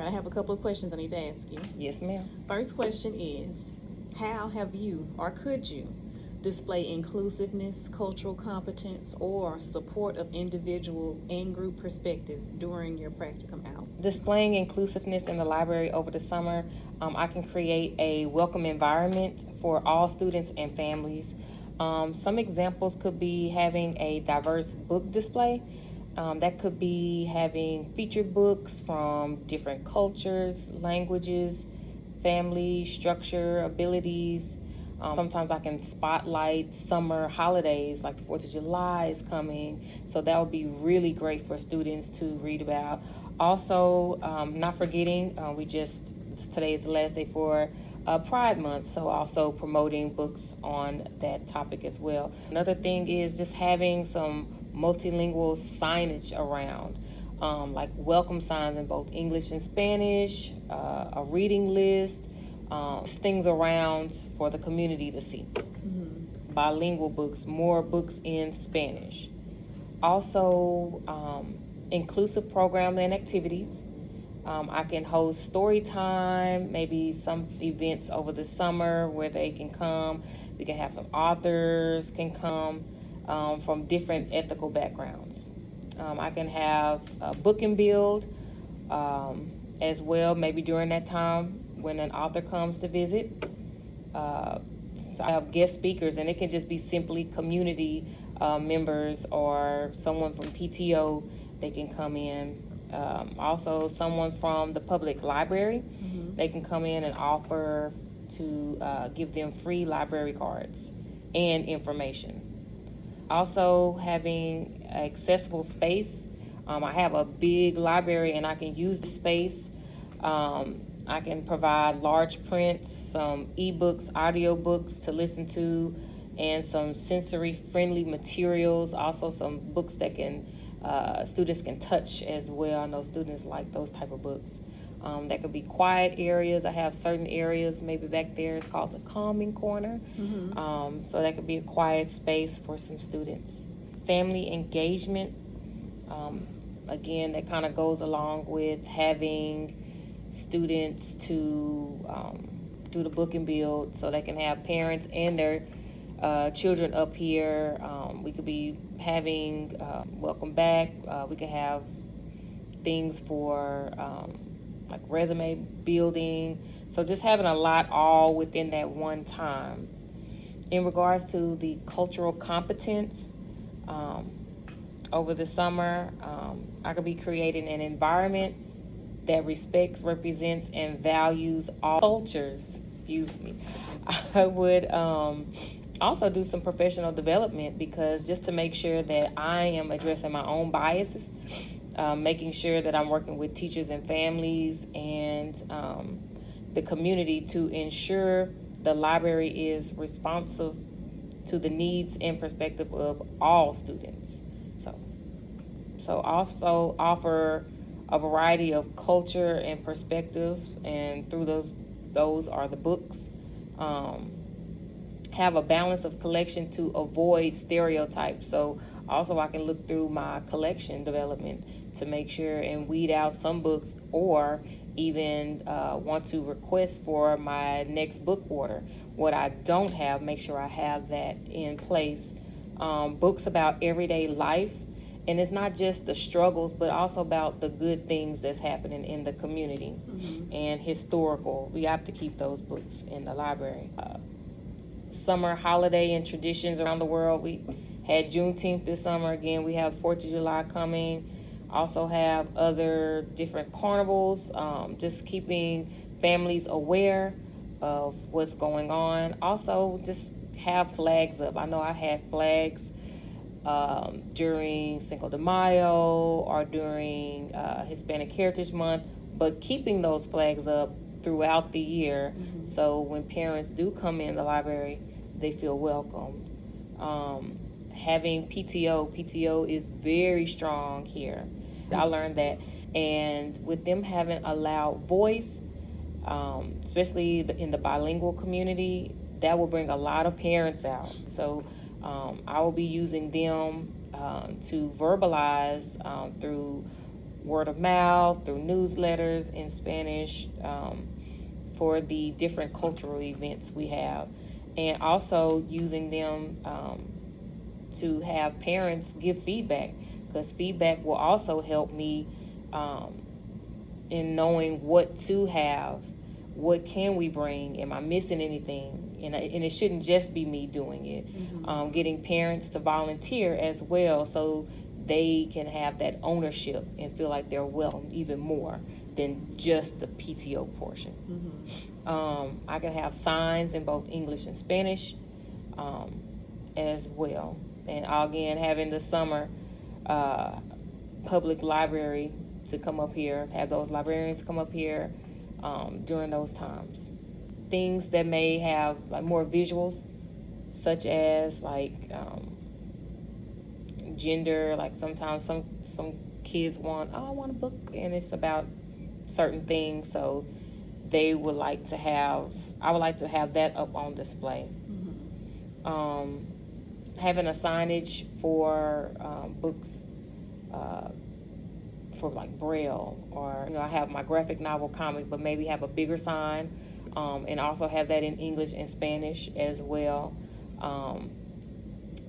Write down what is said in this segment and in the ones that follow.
I have a couple of questions I need to ask you. Yes, ma'am. First question is, how have you or could you display inclusiveness, cultural competence, or support of individual and group perspectives during your practicum out? Displaying inclusiveness in the library over the summer, I can create a welcome environment for all students and families. Some examples could be having a diverse book display. That could be having featured books from different cultures, languages, family, structure, abilities. Sometimes I can spotlight summer holidays, like the 4th of July is coming, so that would be really great for students to read about. Also, not forgetting, today is the last day for Pride Month, so also promoting books on that topic as well. Another thing is just having some multilingual signage around, like welcome signs in both English and Spanish, a reading list, things around for the community to see. Bilingual books, more books in Spanish. Also, inclusive programs and activities. I can host story time, maybe some events over the summer where they can come. We can have some authors can come from different ethical backgrounds. I can have a book and build as well, maybe during that time when an author comes to visit. I have guest speakers, and it can just be simply community members or someone from PTO. They can come in. Also, someone from the public library, they can come in and offer to give them free library cards and information. Also, having accessible space. I have a big library and I can use the space. I can provide large prints, some ebooks, audiobooks to listen to, and some sensory-friendly materials. Also, some books that students can touch as well. I know students like those type of books. That could be quiet areas. I have certain areas, maybe back there, it's called the calming corner. So that could be a quiet space for some students. Family engagement, again, that kind of goes along with having students to do the book and build, so they can have parents and their children up here. We could be having welcome back. We could have things for like resume building. So just having a lot all within that one time. In regards to the cultural competence, over the summer, I could be creating an environment that respects, represents, and values all cultures. Excuse me. I would also do some professional development, because just to make sure that I am addressing my own biases, making sure that I'm working with teachers and families and the community to ensure the library is responsive to the needs and perspective of all students. So also offer a variety of culture and perspectives, and through those are the books. Have a balance of collection to avoid stereotypes. So also I can look through my collection development to make sure and weed out some books, or even want to request for my next book order. What I don't have, make sure I have that in place. Books about everyday life. And it's not just the struggles, but also about the good things that's happening in the community. And historical. We have to keep those books in the library. Summer holiday and traditions around the world. We had Juneteenth this summer. Again, we have 4th of July coming. Also have other different carnivals. Just keeping families aware of what's going on. Also, just have flags up. I know I had flags during Cinco de Mayo or during Hispanic Heritage Month, but keeping those flags up throughout the year, so when parents do come in the library, they feel welcome. Having PTO is very strong here. I learned that, and with them having a loud voice, especially in the bilingual community, that will bring a lot of parents out. So I will be using them to verbalize through word of mouth, through newsletters in Spanish, for the different cultural events we have, and also using them to have parents give feedback, because feedback will also help me in knowing what to have, what can we bring, am I missing anything, and it shouldn't just be me doing it. Getting parents to volunteer as well, so they can have that ownership and feel like they're welcome even more than just the PTO portion. I can have signs in both English and Spanish as well. And again, having the summer public library to come up here, have those librarians come up here during those times. Things that may have like more visuals, such as like gender, like sometimes some kids want, I want a book and it's about certain things, so they would like to have, I would like to have that up on display. Having a signage for books for like Braille, or I have my graphic novel comic, but maybe have a bigger sign, and also have that in English and Spanish as well.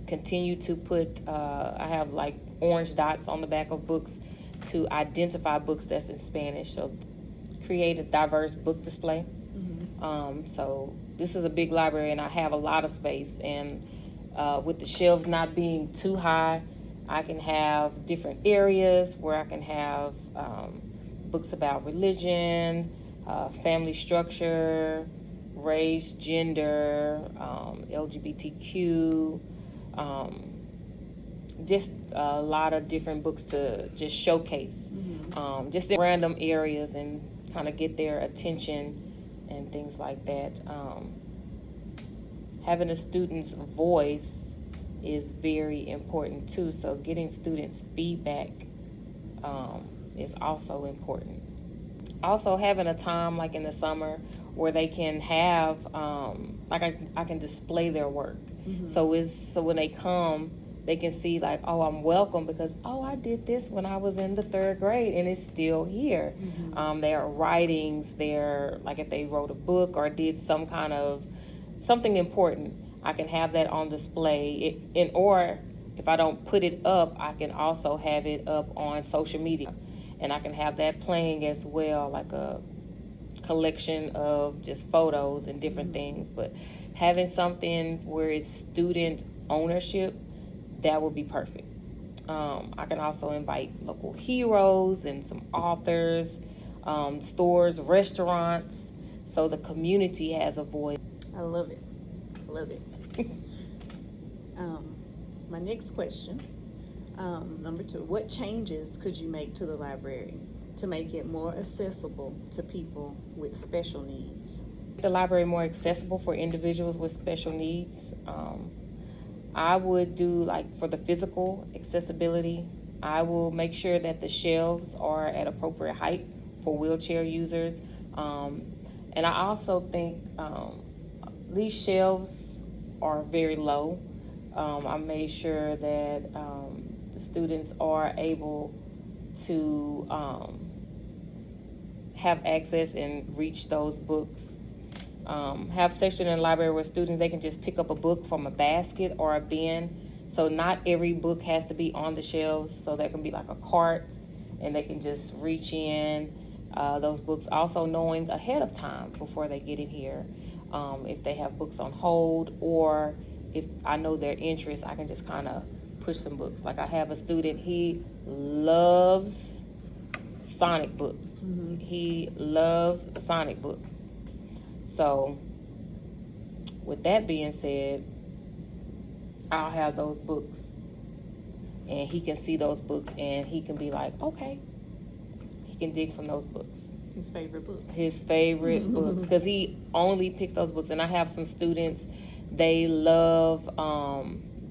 Continue to put, I have like orange dots on the back of books to identify books that's in Spanish. So create a diverse book display. So this is a big library and I have a lot of space, and with the shelves not being too high, I can have different areas where I can have books about religion, family structure, race, gender, LGBTQ, just a lot of different books to just showcase, just in random areas and kind of get their attention and things like that. Having a student's voice is very important too, so getting students' feedback is also important. Also having a time like in the summer where they can have, like I can display their work. So when they come, they can see like, oh, I'm welcome because, oh, I did this when I was in the 3rd grade and it's still here. Their writings, like if they wrote a book or did some kind of something important, I can have that on display. Or if I don't put it up, I can also have it up on social media, and I can have that playing as well, like a collection of just photos and different things. But having something where it's student ownership, that would be perfect. I can also invite local heroes and some authors, stores, restaurants, so the community has a voice. I love it. My next question, number 2, what changes could you make to the library to make it more accessible to people with special needs? The library more accessible for individuals with special needs. I would do, like, for the physical accessibility, I will make sure that the shelves are at appropriate height for wheelchair users. And I also think these shelves are very low. I made sure that the students are able to have access and reach those books. Have section in the library where students, they can just pick up a book from a basket or a bin. So not every book has to be on the shelves. So there can be like a cart and they can just reach in those books. Also knowing ahead of time before they get in here, if they have books on hold, or if I know their interest, I can just kind of push some books. Like I have a student, he loves Sonic books. He loves Sonic books. So with that being said, I'll have those books and he can see those books and he can be like, okay, he can dig from those books. His favorite books. His favorite books, because he only picked those books. And I have some students, they love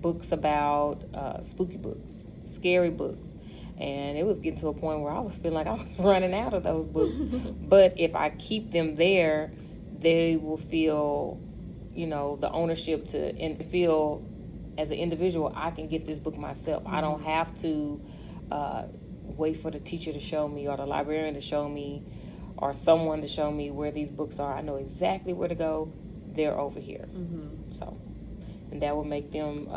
books about spooky books, scary books. And it was getting to a point where I was feeling like I was running out of those books. But if I keep them there, they will feel, the ownership and feel as an individual, I can get this book myself. I don't have to wait for the teacher to show me or the librarian to show me or someone to show me where these books are. I know exactly where to go. They're over here. So, and that will make them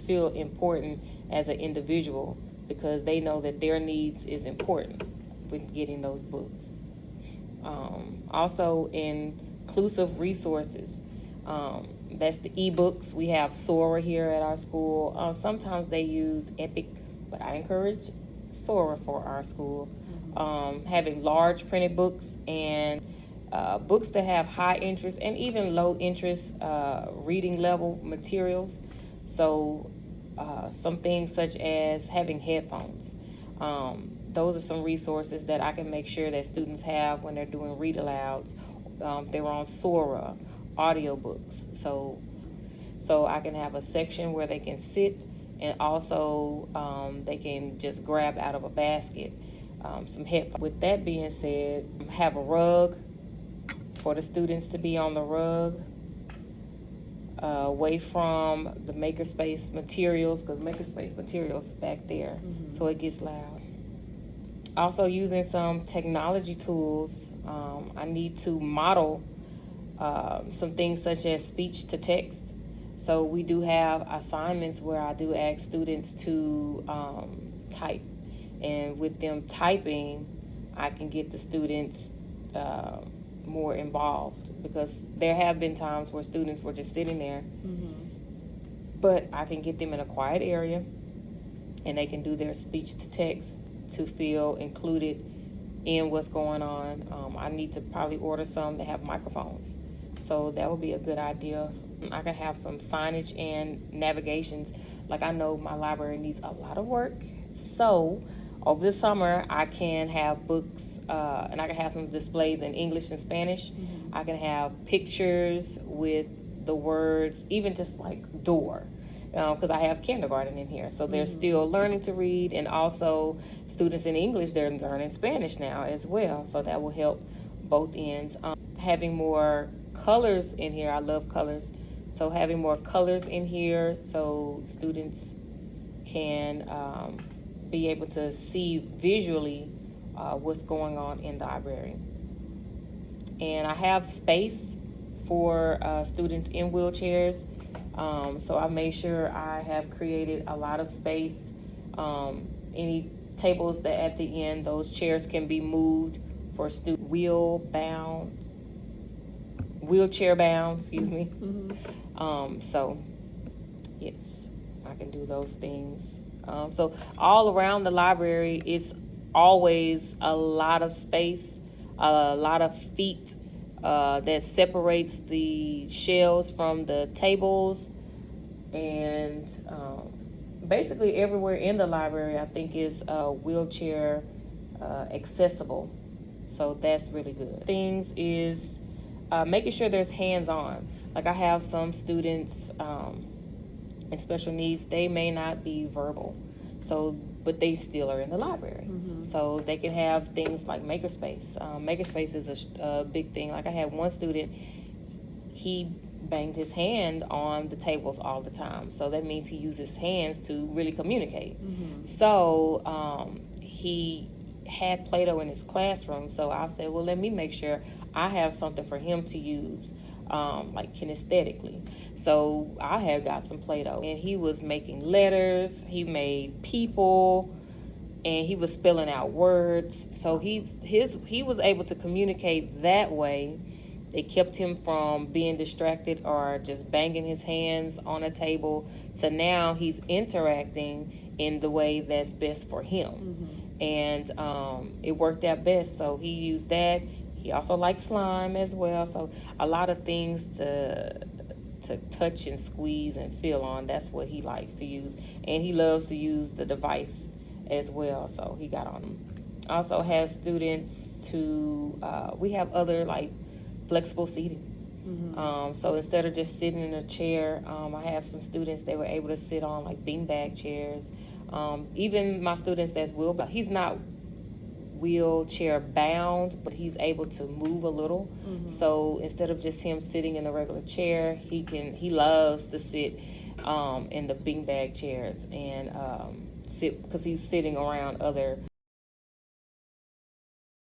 feel important as an individual because they know that their needs is important with getting those books. Also, inclusive resources. That's the ebooks. We have Sora here at our school. Sometimes they use Epic, but I encourage Sora for our school. Having large printed books and books that have high interest and even low interest reading level materials. So some things such as having headphones. Those are some resources that I can make sure that students have when they're doing read alouds. They were on Sora, audiobooks. So I can have a section where they can sit and also they can just grab out of a basket some headphones. With that being said, have a rug for the students to be on the rug, away from the makerspace materials, because makerspace materials is back there, so it gets loud. Also using some technology tools. I need to model some things such as speech to text. So we do have assignments where I do ask students to type. And with them typing, I can get the students more involved because there have been times where students were just sitting there, but I can get them in a quiet area and they can do their speech to text to feel included in what's going on. I need to probably order some that have microphones. So that would be a good idea. I can have some signage and navigations. Like I know my library needs a lot of work. So over the summer, I can have books and I can have some displays in English and Spanish. I can have pictures with the words, even just like door, because I have kindergarten in here. So they're still learning to read, and also students in English, they're learning Spanish now as well. So that will help both ends. Having more colors in here, I love colors. So having more colors in here so students can be able to see visually what's going on in the library. And I have space for students in wheelchairs. So I made sure I have created a lot of space. Any tables that at the end, those chairs can be moved for wheelchair bound, excuse me. So yes, I can do those things. So all around the library, it's always a lot of space, a lot of feet that separates the shelves from the tables, and basically everywhere in the library I think is wheelchair accessible. So that's really good. Things is making sure there's hands-on. Like I have some students and special needs, they may not be verbal, but they still are in the library. So they can have things like makerspace. Makerspace is a big thing. Like I had one student, he banged his hand on the tables all the time. So that means he uses his hands to really communicate. So he had Play-Doh in his classroom. So I said, well, let me make sure I have something for him to use. Like kinesthetically. So I had got some Play-Doh and he was making letters, he made people, and he was spelling out words. So he was able to communicate that way. It kept him from being distracted or just banging his hands on a table, to now he's interacting in the way that's best for him. And it worked out best. So he used that. He also likes slime as well. So a lot of things to touch and squeeze and feel on. That's what he likes to use. And he loves to use the device as well. So he got on them. Also has students we have other like flexible seating. So instead of just sitting in a chair, I have some students, they were able to sit on like beanbag chairs. Even my students that's wheelchair, he's not wheelchair bound, but he's able to move a little. So instead of just him sitting in a regular chair, he loves to sit in the beanbag chairs, and sit because he's sitting around other